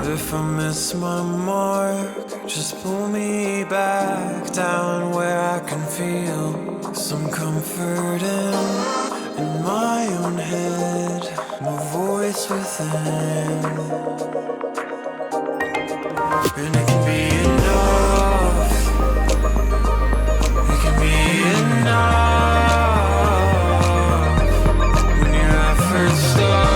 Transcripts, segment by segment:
If I miss my mark, just pull me back down where I can feel some comfort in my own head, my voice within. And it can be enough, it can be enough when your efforts stop.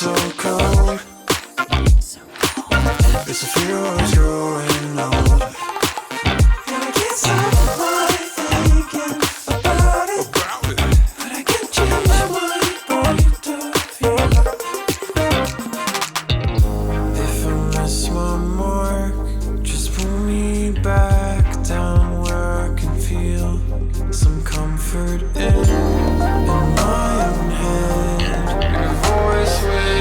So cold. It's a fear I was growing old. And I can't stop thinking about it. But I can't change my point of view. If I miss my mark, just pull me back down where I can feel some comfort in my own head. Your voice within.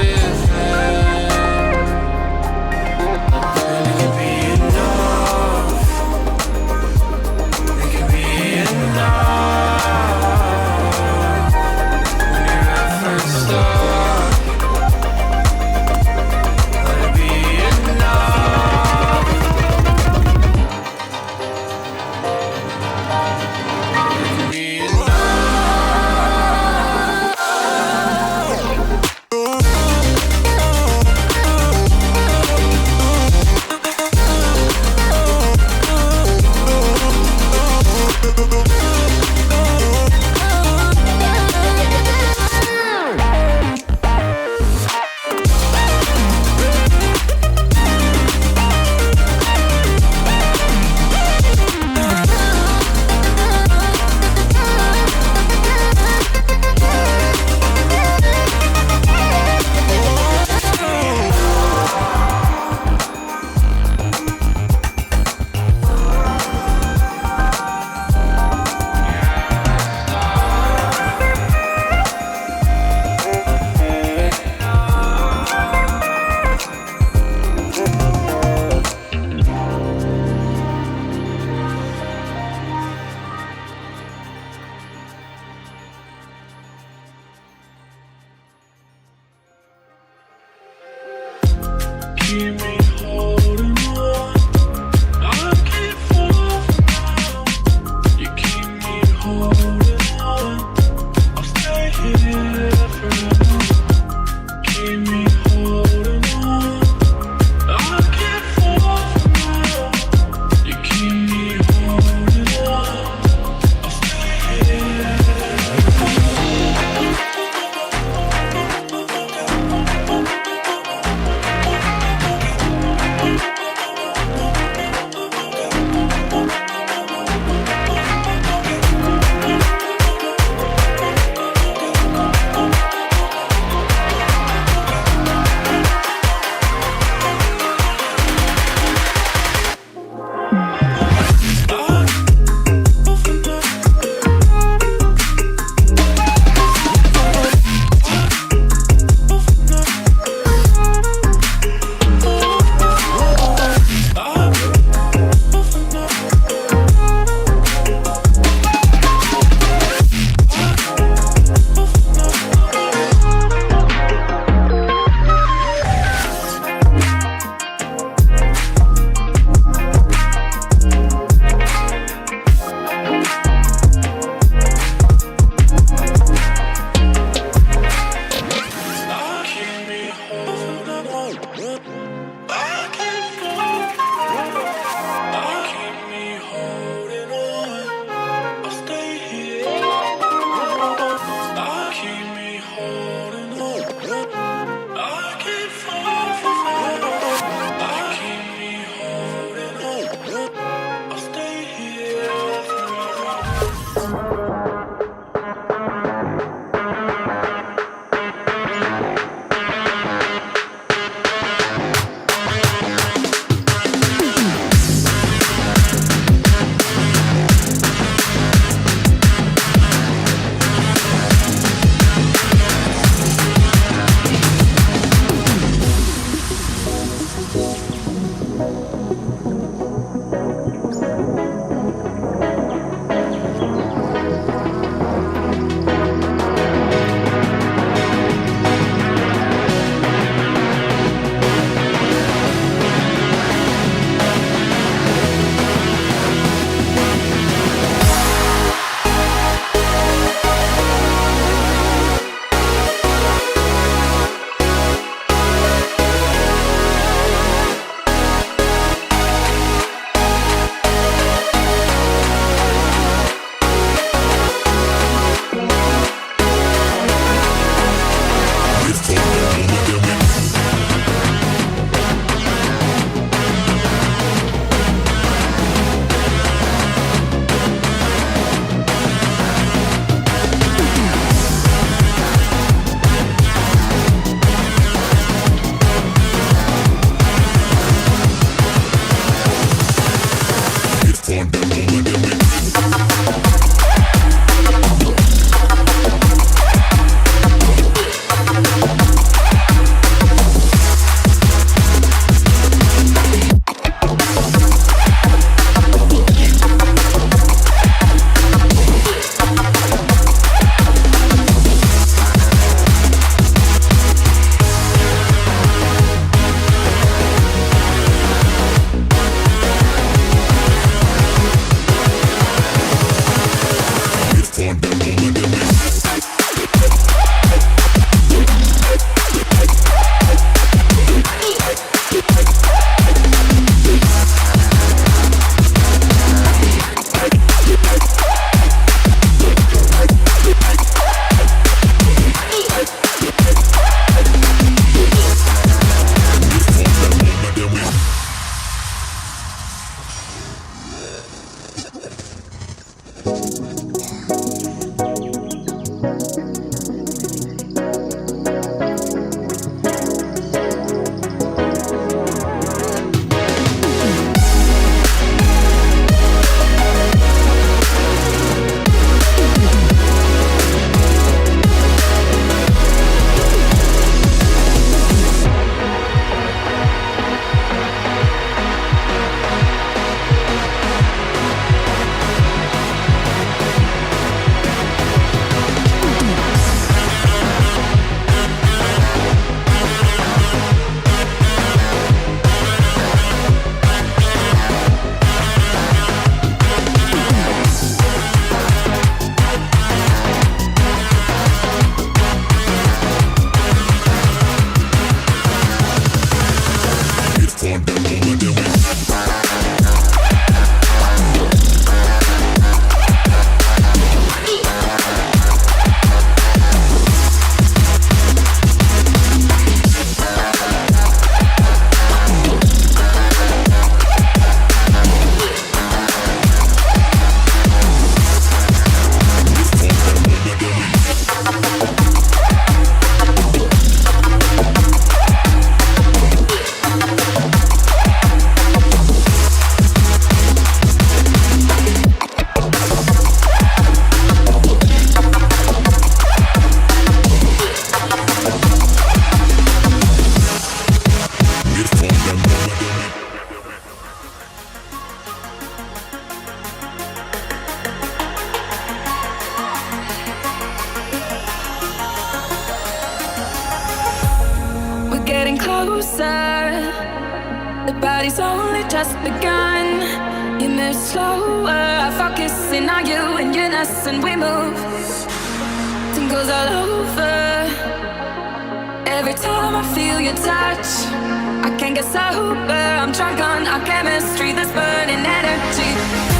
And it can be enough. It can be enough when your efforts stop. Let it be enough. It can be enough. Keep me holding on. I can't fall now. You keep me holding on. I'll stay here forever. Keep me holding on. I can't fall now. You keep me holding on. I'll stay here. closer. The body's only just begun. You move slower, I focus in on you and you're us, and we move. Tingles all over. Every time I feel your touch, I can't get sober. I'm drunk on our chemistry, this burning energy.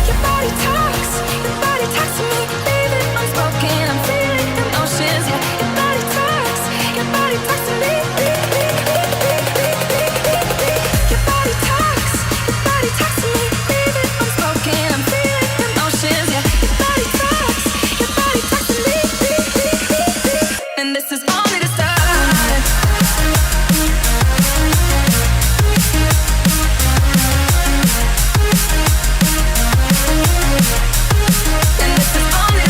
Your body talks to me, leave it unspoken. I'm feeling emotions, yeah. Your body talks to me. Your body talks to me, leave it unspoken. I'm feeling emotions, yeah. Your body talks to me. And this is only the start. And this is only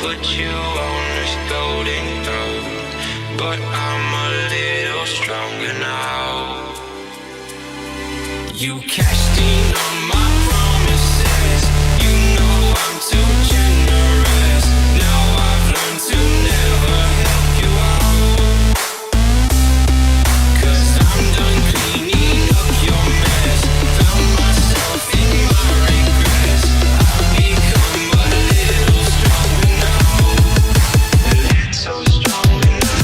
put you on this golden throne, but I'm a little stronger now. You cashed in on my promises. You know I'm too generous. Now I've learned to never help you out. 'Cause I'm done cleaning up your mess. Found myself in my regrets. I've become a little stronger now. A little stronger now.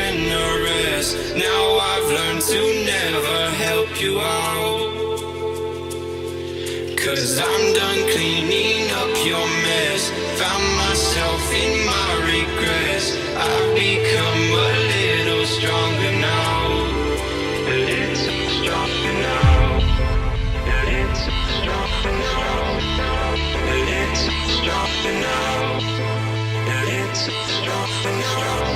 Generous. Now I've learned to never help you out. 'Cause I'm done cleaning up your mess. Found myself in my regrets. I've become a little stronger now. A little stronger now. A little stronger now. A little stronger now. A little stronger now.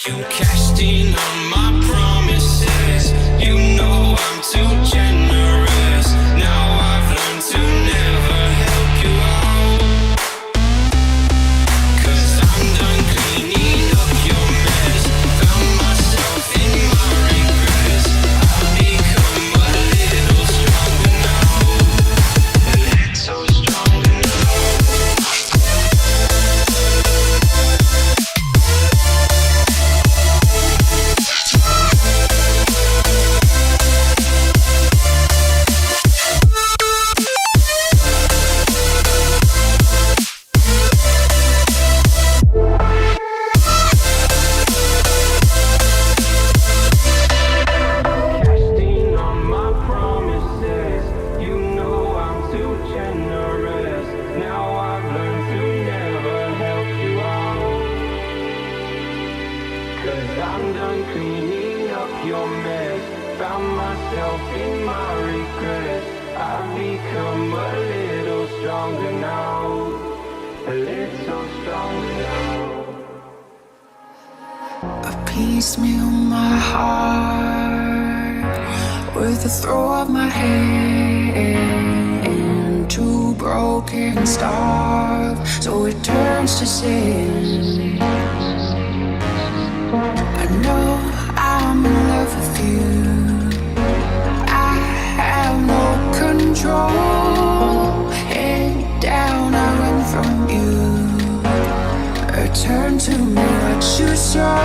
You cashed in on my promises. You know I'm too generous. Now I've learned to never help you out. 'Cause I'm done cleaning up your mess. Found myself in my regrets. I've become a little stronger now. A little stronger now. I'm done cleaning up your mess. Found myself in my regrets. I've become a little stronger now. A little stronger now. A piecemeal my heart with the throw of my hand into broken starve, so it turns to sin. I know I'm in love with you. I have no control. Head down, I run from you. Return to me what you saw.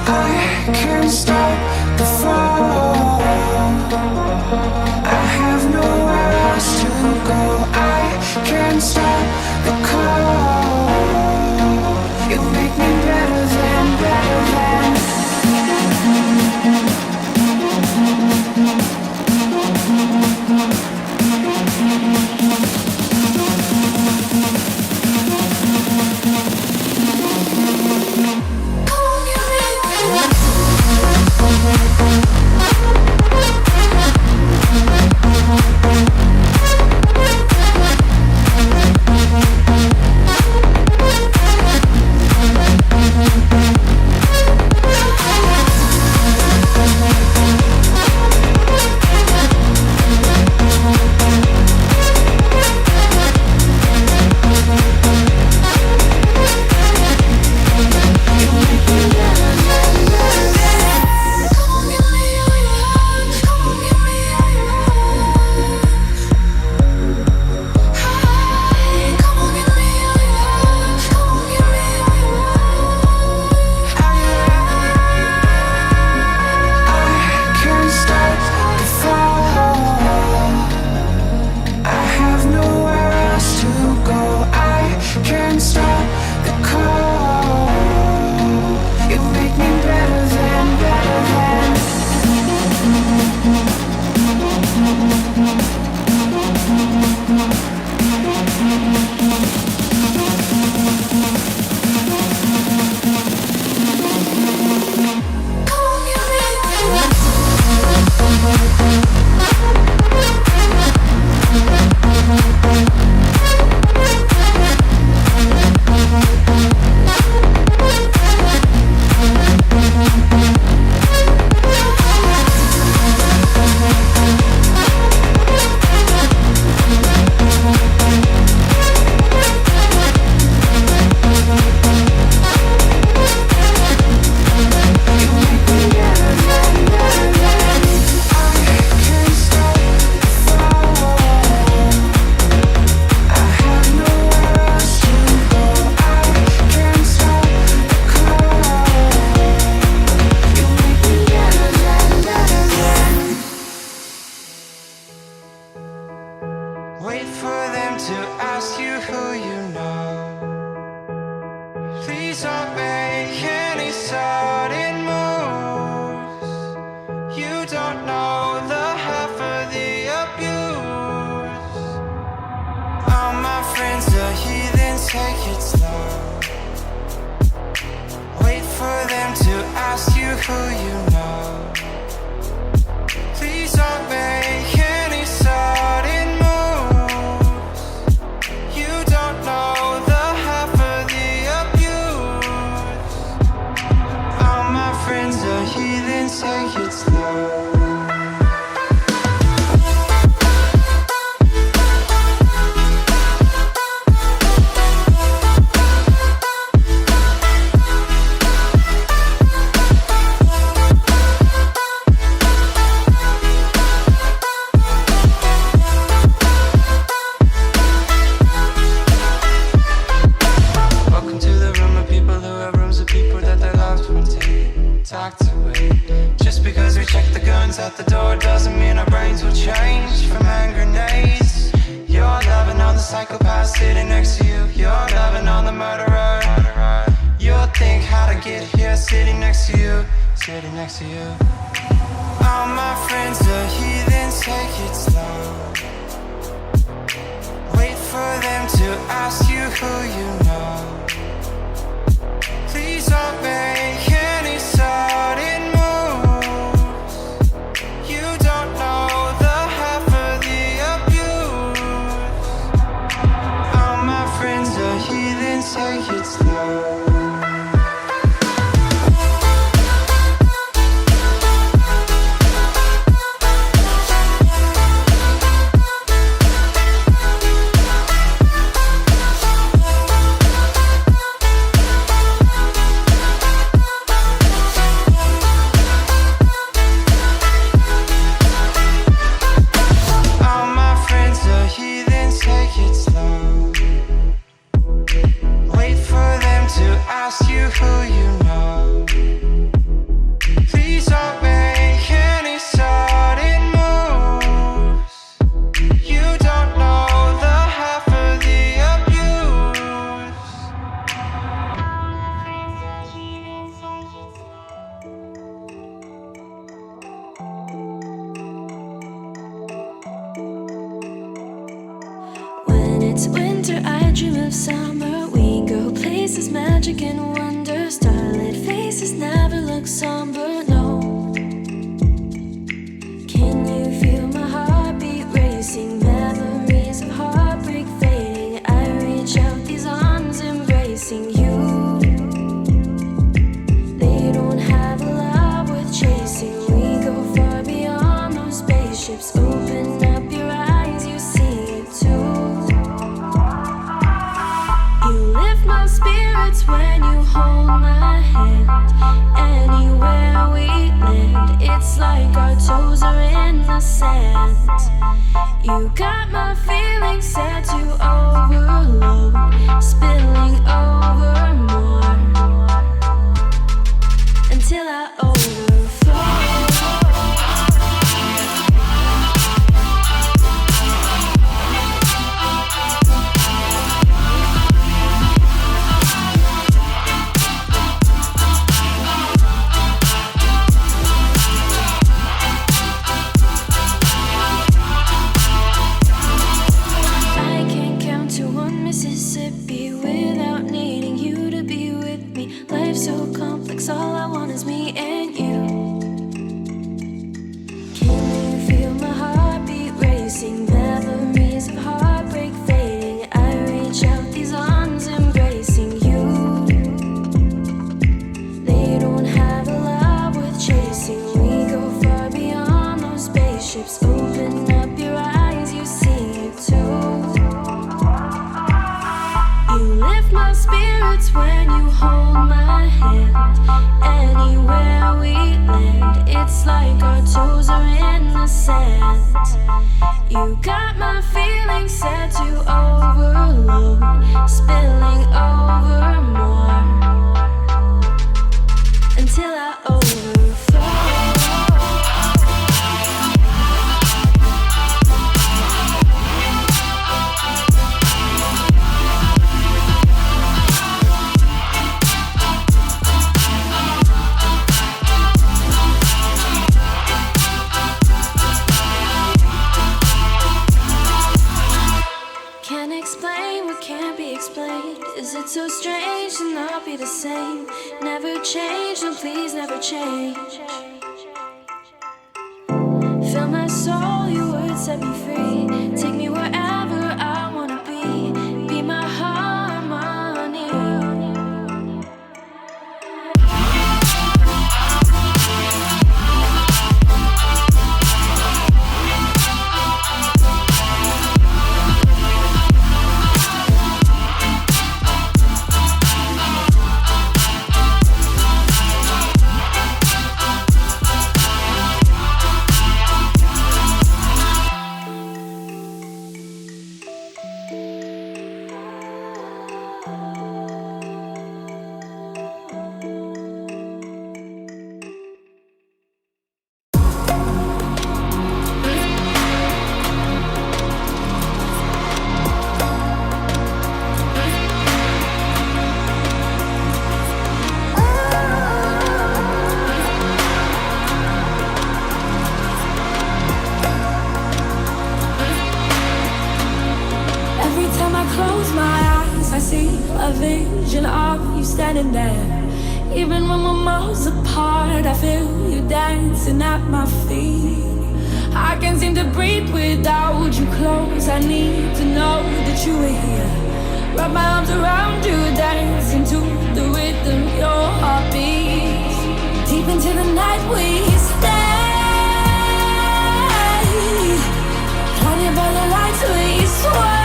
I can't stop the fall. I have nowhere else to go. I can't stop the call. You make me better than, better than. them to ask you who you know. Please don't make any sudden moves. You don't know the half of the abuse. All my friends are heathens, take it slow. Wait for them to ask you who you know. Please don't make any sudden moves. You don't know the half of the abuse. All my friends are heathens, take it slow. At the door doesn't mean our brains will change from hand grenades. You're loving on the psychopath sitting next to you. You're loving on the murderer. You'll think how to get here sitting next to you. Sitting next to you. All my friends are heathens, take it slow. Wait for them to ask you who you know. Please don't make any sudden moves. You don't know the half of the abuse. All my friends are heathens, take it slow. It's winter, I dream of summer. We go places, magic and wonder. Starlit faces never look somber, no. Can you feel my heartbeat racing? Memories of heartbreak fading. I reach out, these arms embracing you. They don't have a lot worth chasing. We go far beyond those spaceships. Open up your eyes, you see it too. My spirits when you hold my hand. Anywhere we land, it's like our toes are in the sand. You got my feelings set to overload, spilling over more until I overflow. Mississippi without needing you to be with me. Life's so complex, all I want is me and you. Can you feel my heartbeat racing? Memories of heartbreak fading. I reach out, these arms embracing you. They don't have a lot worth chasing. We go far beyond those spaceships. Open up your eyes, you see it too. My spirits when you hold my hand. Anywhere we land, it's like our toes are in the sand. You got my feelings set to overload, spilling over more until I overflow. Is it so strange to not be the same? Never change, no please never change. Fill my soul, your words set me free. Take me wherever I wanna be my harmony. Standing there, even when we're miles apart, I feel you dancing at my feet. I can't seem to breathe without you close. I need to know that you are here. Wrap my arms around you, dancing to the rhythm your heart beats. Deep into the night we stay, blinded by the lights we sway.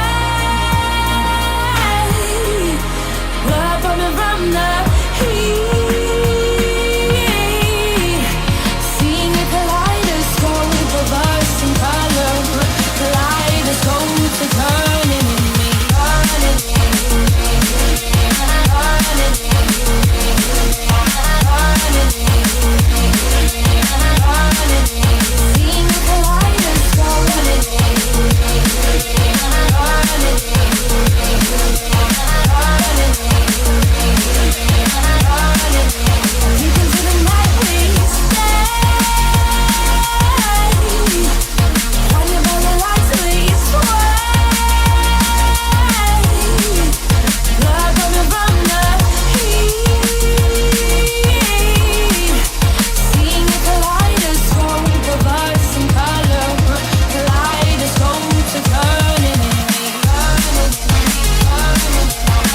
Coming from the heat, seeing a kaleidoscope of us in color, kaleidoscopes are turning in me, turning in me, turning in me, turning in me, turning in me, seeing a kaleidoscope, turning in me, turning in me. Deep into the night we stay, blinded by the lights we sway. Blood coming from the heat, seeing a kaleidoscope of us in color, kaleidoscopes are turning in me, turning in me, turning in me.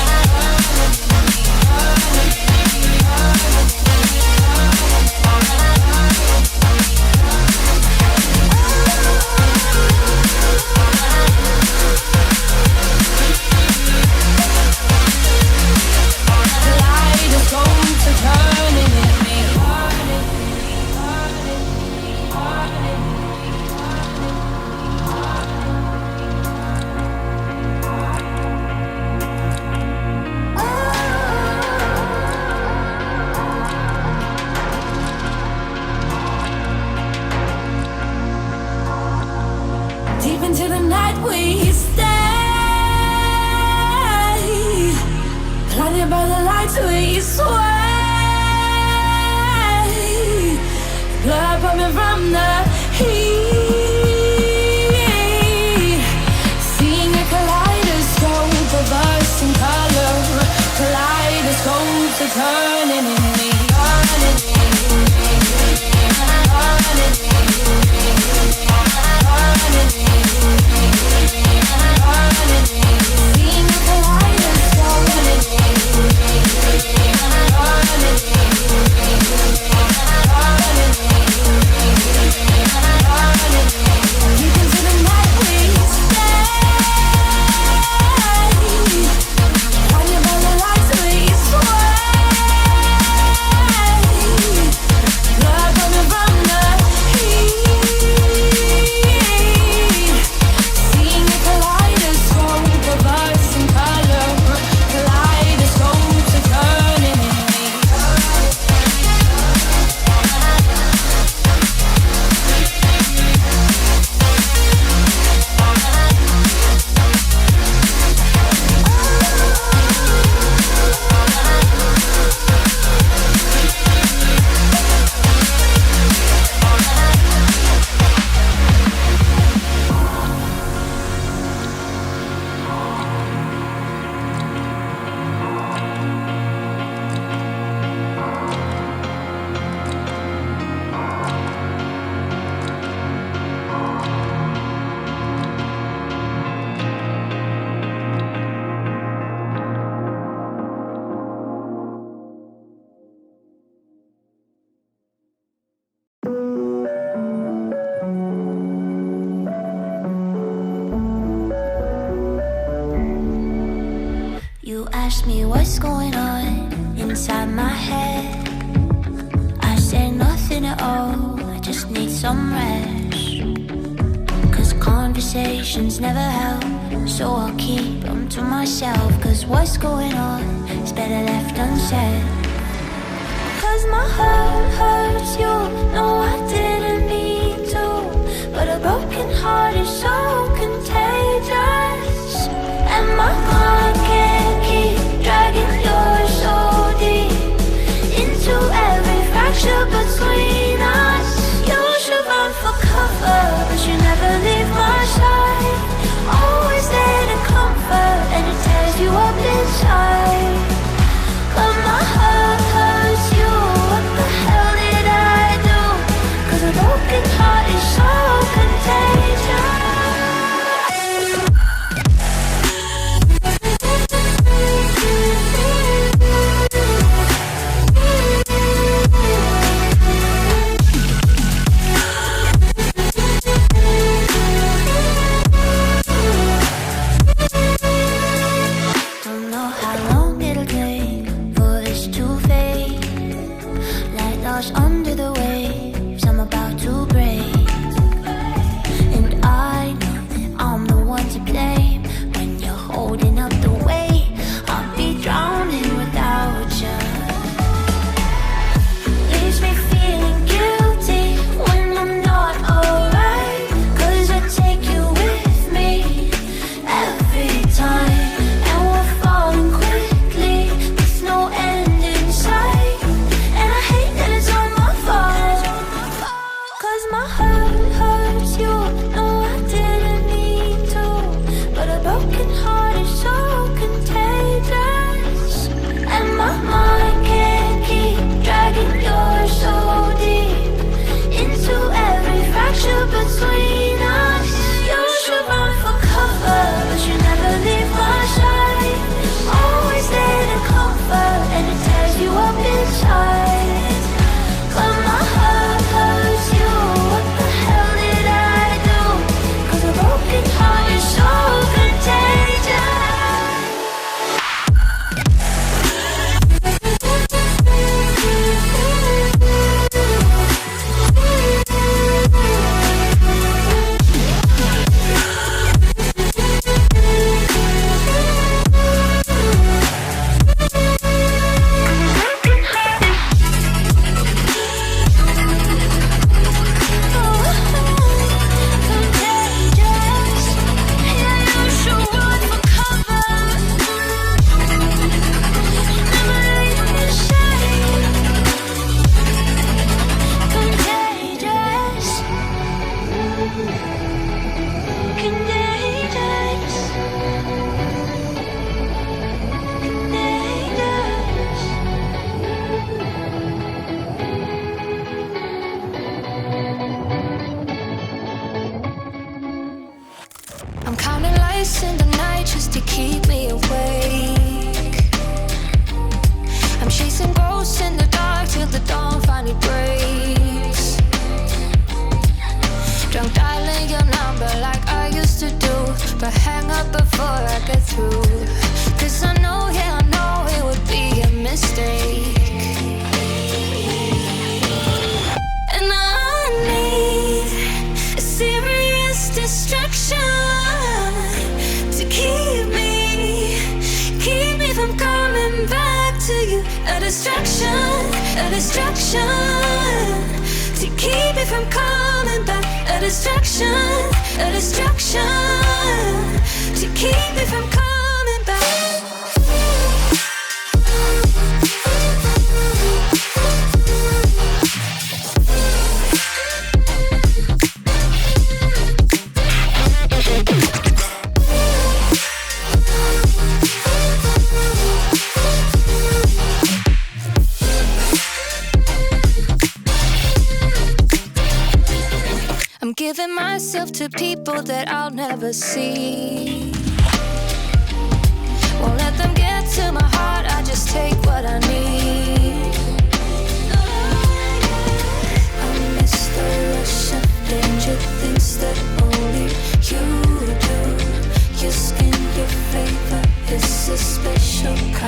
Deep into the night we stay, blinded by the lights we sway. Blood coming from the heat, seeing a kaleidoscope of us in color, kaleidoscopes are turning in me, turning in me, turning in me. Seeing a kaleidoscope, turning in me. ask me what's going on inside my head, I say nothing at all, I just need some rest. Cause conversations never help, so I'll keep them to myself. Cause what's going on is better left unsaid. Cause my heart hurts you, no I didn't mean to, but a broken heart is so contagious, and my mind can't keep dragging yours so deep into every fracture between us. You should run for cover, but you never leave my side. Always there to comfort, and it tears you up inside. But my heart hurts you, what the hell did I do? Cause a broken heart is so contagious. Under the waves I'm about to break, and I know that I'm the one to blame. When you're holding up the weight, I'll be drowning without you. Leaves me feeling guilty when I'm not alright, cause I take you with me every time, and we're falling quickly with no end in sight. My heart hurts you, no I didn't mean to, but a broken heart is so contagious, and my mind can't keep dragging yours so deep into every fracture between us. You should run for cover, but you never leave my side. Always there to comfort, and it tears you up inside. But my heart hurts you, what the hell did I do? Cause a broken heart is so in the night just to keep me awake. I'm chasing ghosts in the dark till the dawn finally breaks. Drunk dialing your number like I used to do, but hang up before I get through. Cause I know, yeah I know it would be a mistake, and I need a serious distraction to keep me from coming back to you. A distraction to keep me from coming back. A distraction to keep me from coming back. I'm giving myself to people that I'll never see. Won't let them get to my heart, I just take what I need. I miss the rush of danger, things that only you do. Your skin, your flavor, it's a special kind.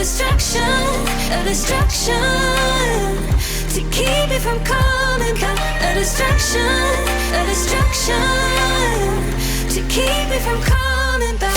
a distraction to keep me from coming back. A distraction to keep me from coming back.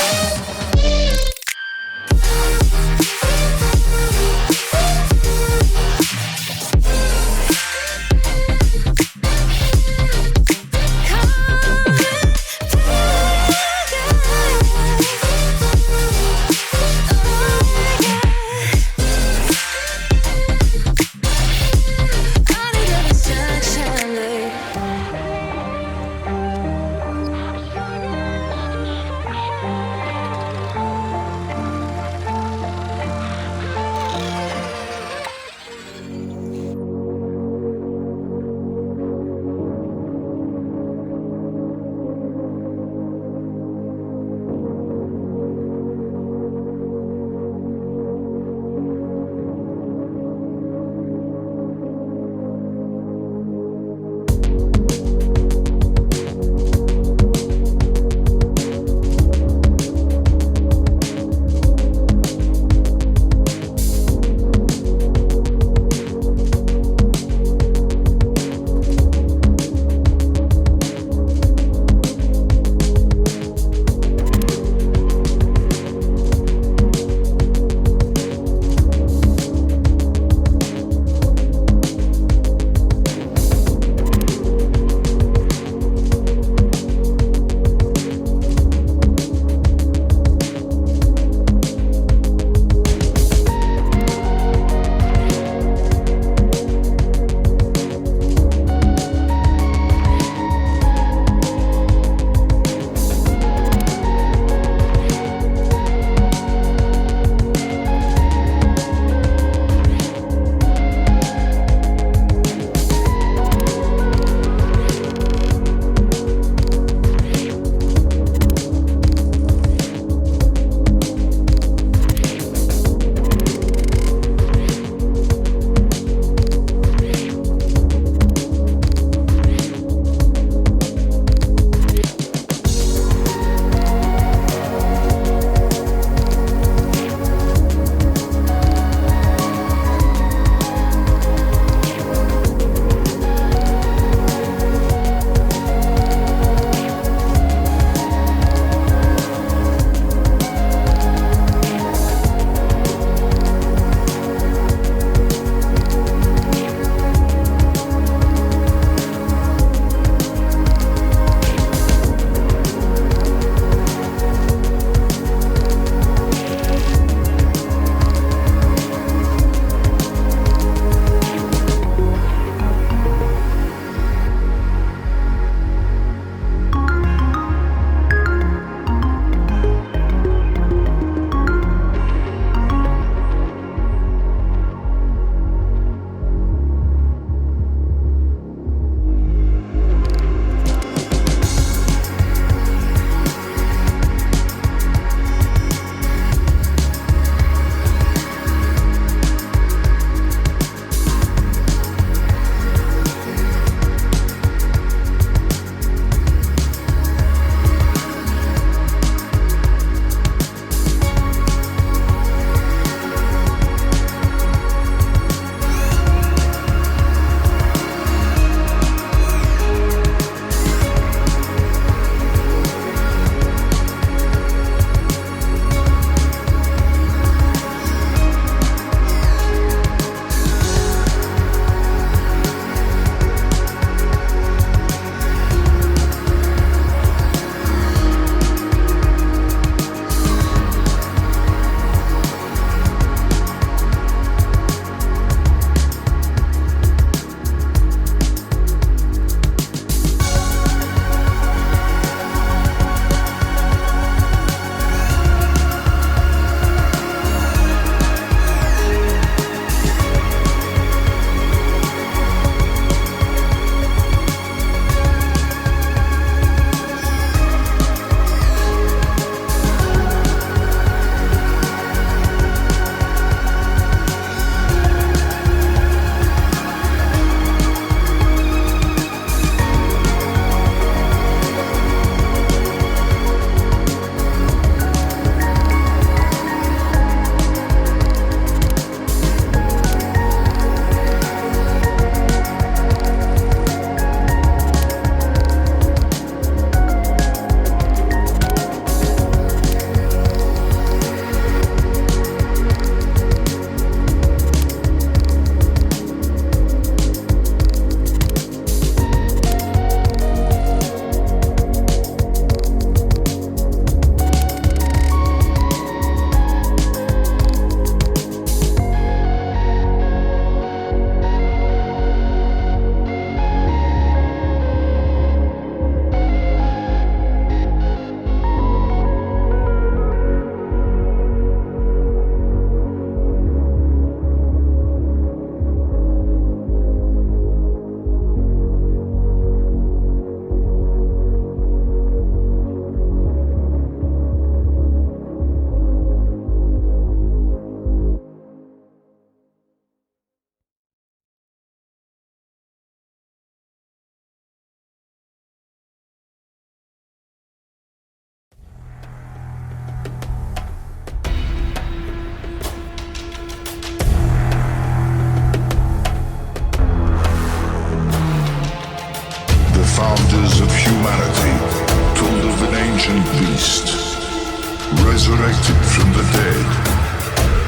resurrected from the dead,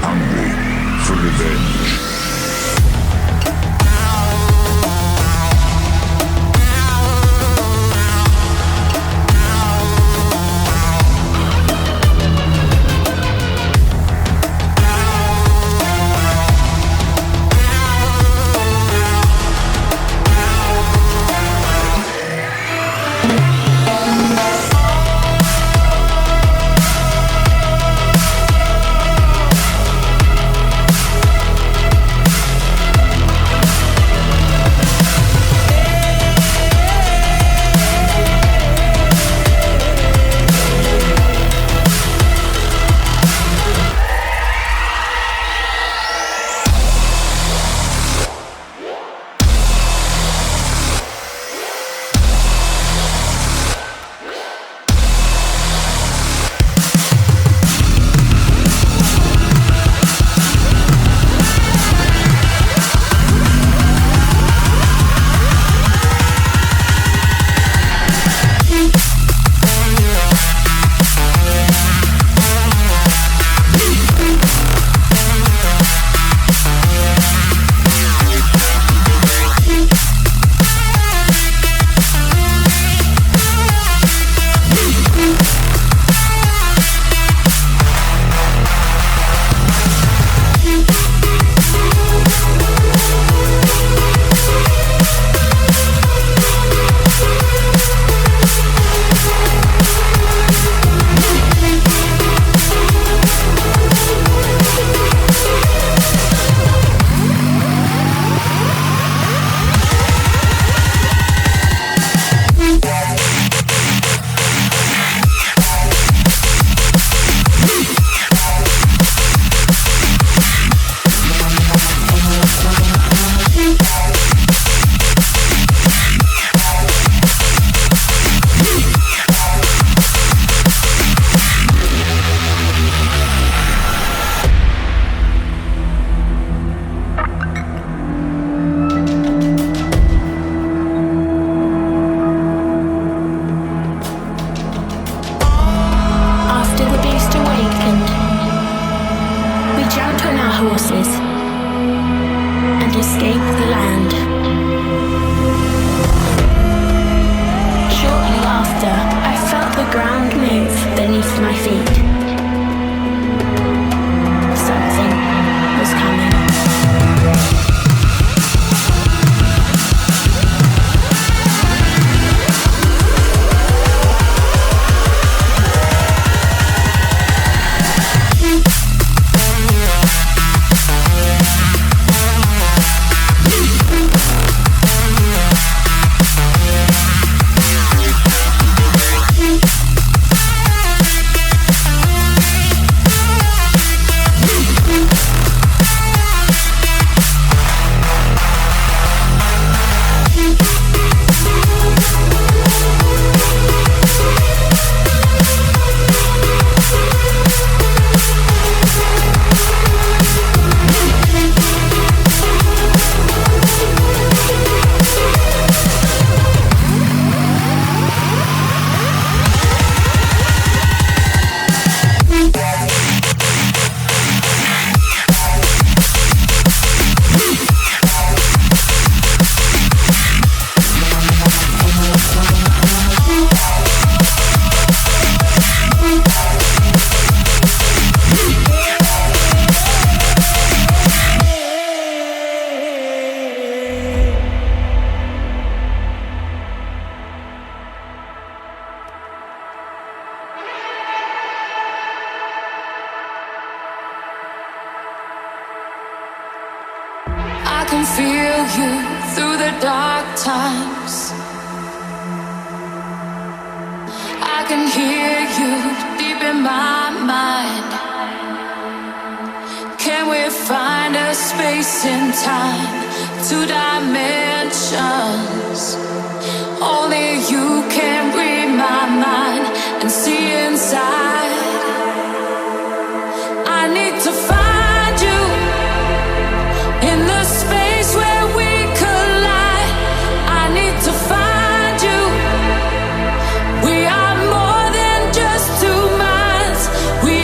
hungry for revenge. can feel you through the dark times. I can hear you deep in my mind. Can we find a space in time, 2 dimensions? Only you can read my mind and see inside. I need to find you in the space where we collide. I need to find you. We are more than just 2 minds. We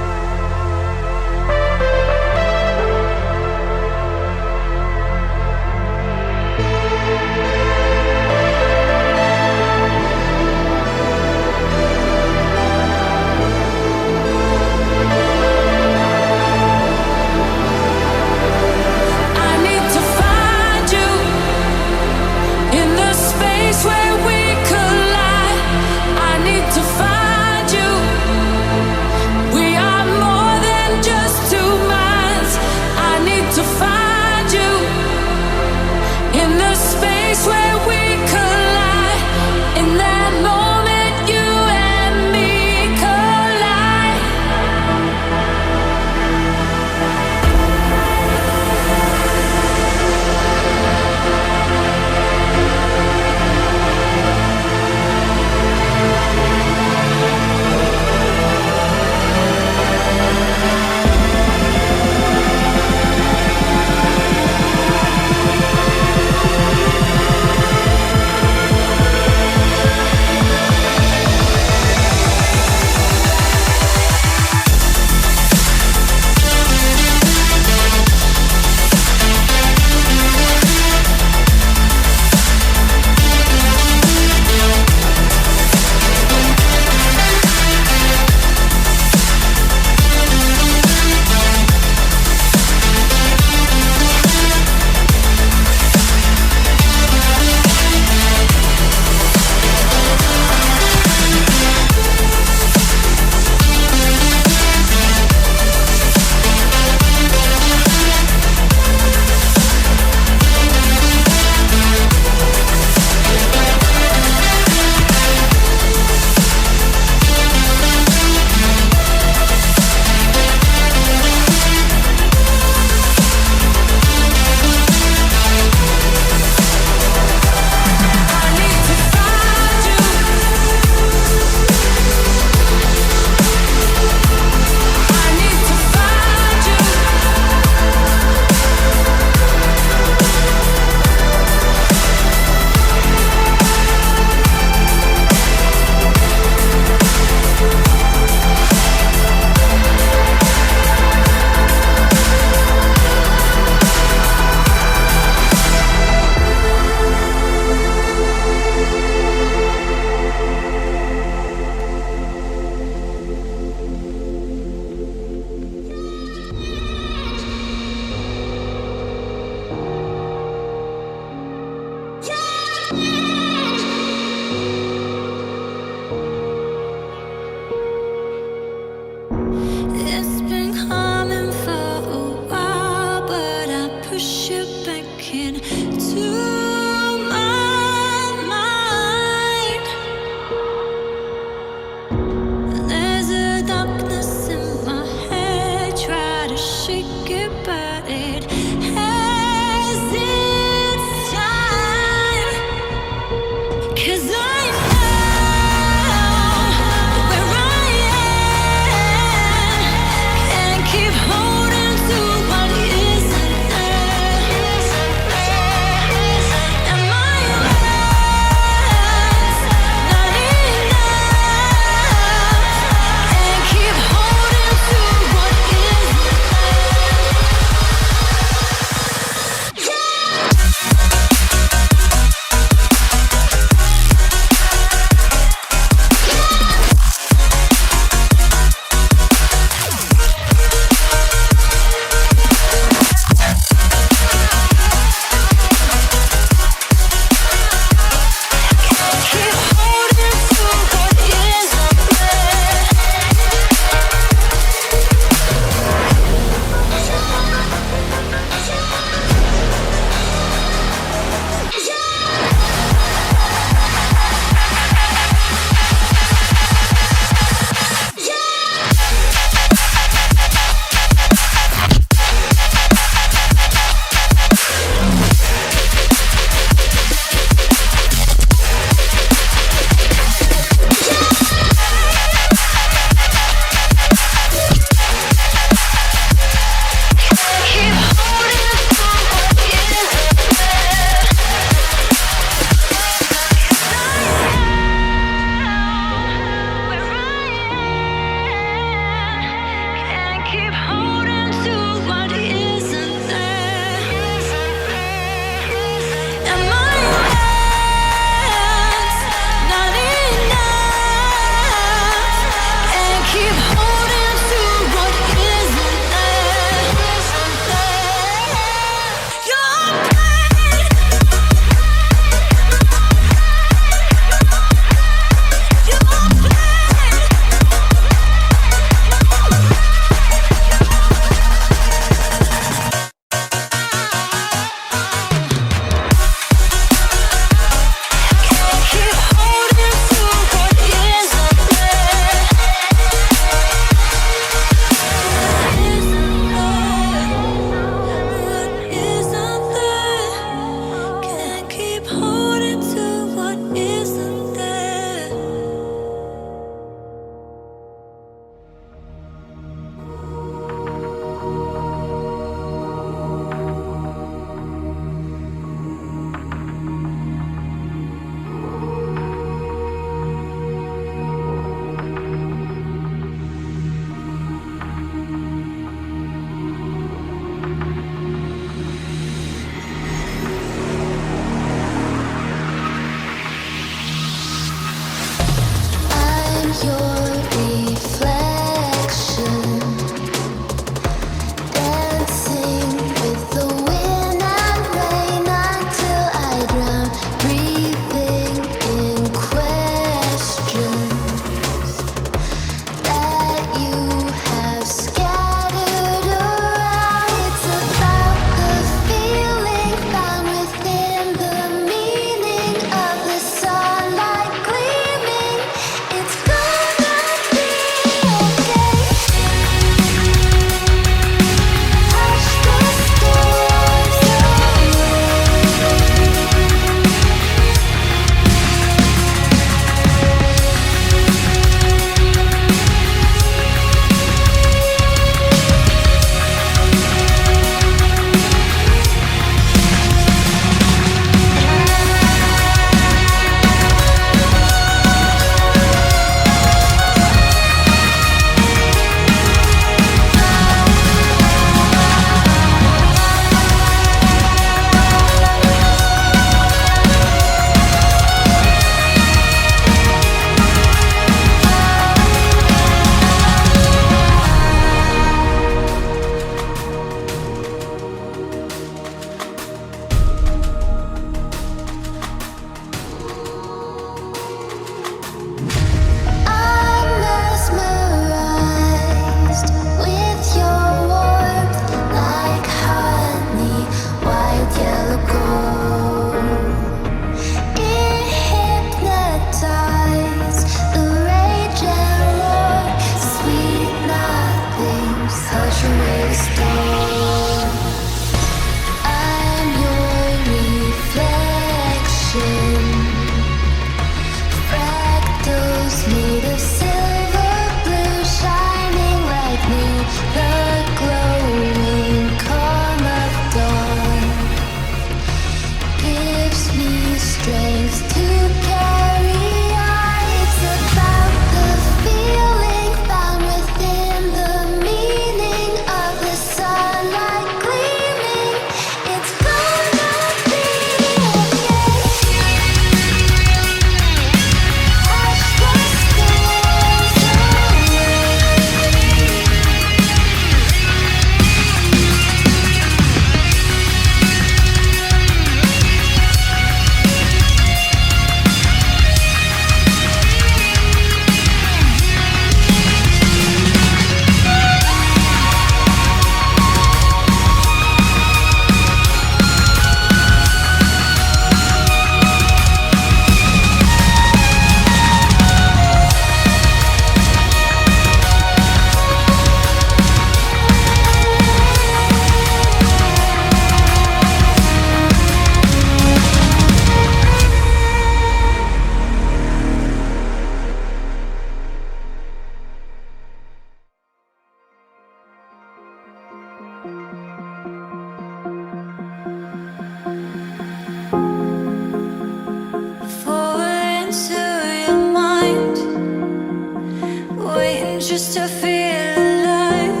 just to feel alive.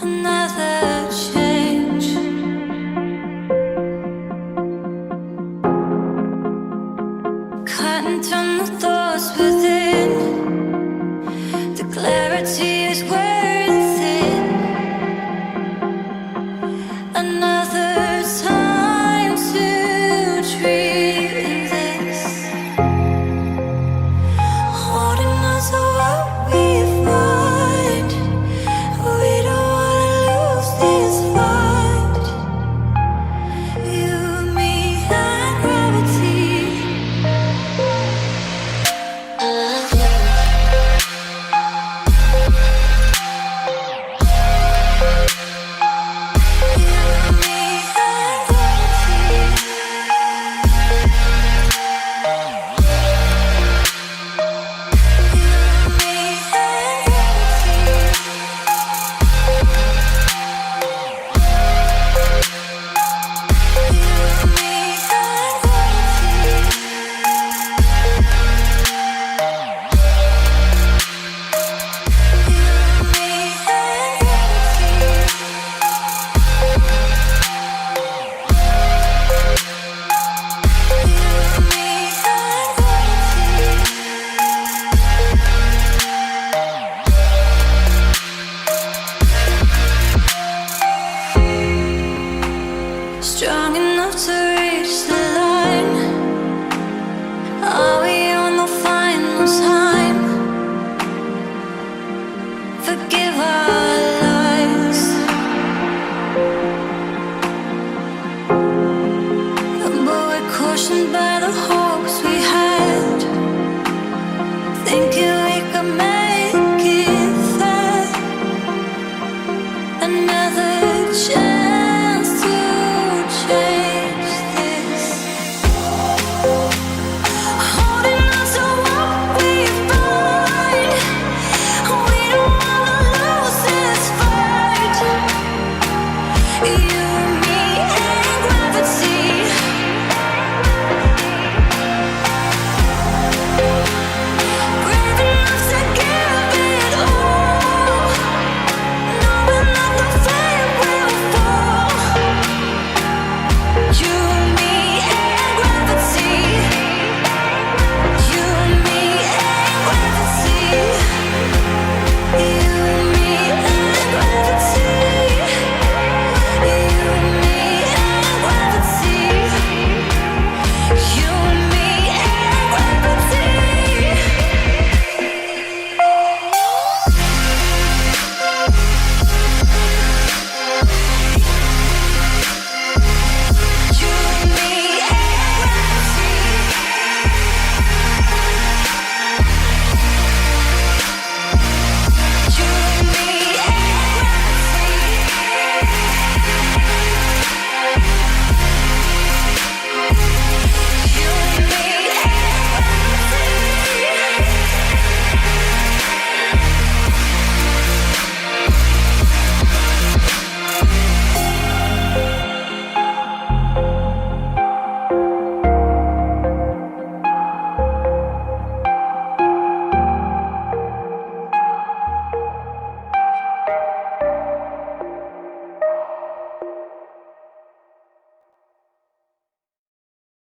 Another change. Cutting from the thoughts within. The clarity is worth it. Another time to dream this. Holding on to what we find. We don't wanna lose this fight. You, me, and gravity. Strong enough to reach the line. Are we on the final time? Forgive our lies. But we're cautioned by the hopes we had, thinking we could make